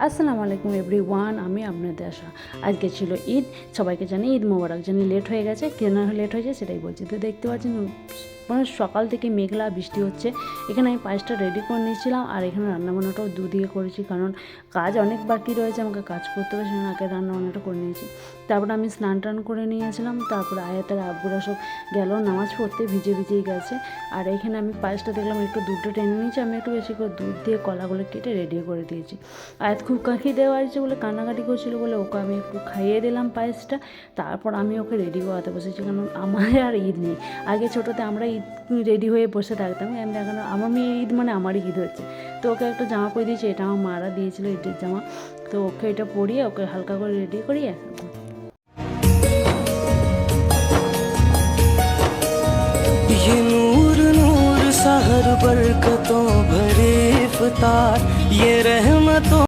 আসসালামু আলাইকুম এভরিওয়ান, আমি আপনাদের আশা। আজকে ছিল ঈদ, সবাইকে জানি ঈদ মোবারক। জানি লেট হয়ে গেছে, কেন লেট হয়েছে সেটাই বলছি। তো দেখতে পাচ্ছেন মানে সকাল থেকে মেঘলা বৃষ্টি হচ্ছে। এখানে আমি পায়েসটা রেডি করে নিয়েছিলাম, আর এখানে রান্নাবান্নাটাও দুদিকে করেছি, কারণ কাজ অনেক বাকি রয়েছে, আমাকে কাজ করতে হবে, সেখানে আগে রান্নাবান্নাটা করে নিয়েছি। তারপরে আমি স্নান টান করে নিয়েছিলাম, তারপরে আয়াতের আব্বুরা সব গেল নামাজ পড়তে, ভিজেই গেছে। আর এখানে আমি পায়েসটা দেখলাম একটু দুধটা টেনে নিয়েছি, আমি একটু বেশি করে দুধ দিয়ে কলাগুলো কেটে রেডি করে দিয়েছি। আয়াত খুব কাকি দেওয়া হয়েছে বলে কান্নাকাটি করছিল বলে ওকে আমি একটু খাইয়ে দিলাম পায়েসটা। তারপর আমি ওকে রেডি করাতে বসেছি, কারণ আমার আর ঈদ নেই। আগে ছোটোতে আমরা ঈদ রেডি হয়ে বসে থাকতাম, এখন আমার মেয়ে ঈদ মানে আমারই ঈদ হচ্ছে। তো ওকে একটা জামা পরে দিয়েছি, এটা আমার মারা দিয়েছিল ঈদের জামা। তো ওকে এটা পরিয়ে ওকে হালকা করে রেডি করিয়ে ये नूर नूर सहर बरकतों भरे इफ्तार, ये रहमतों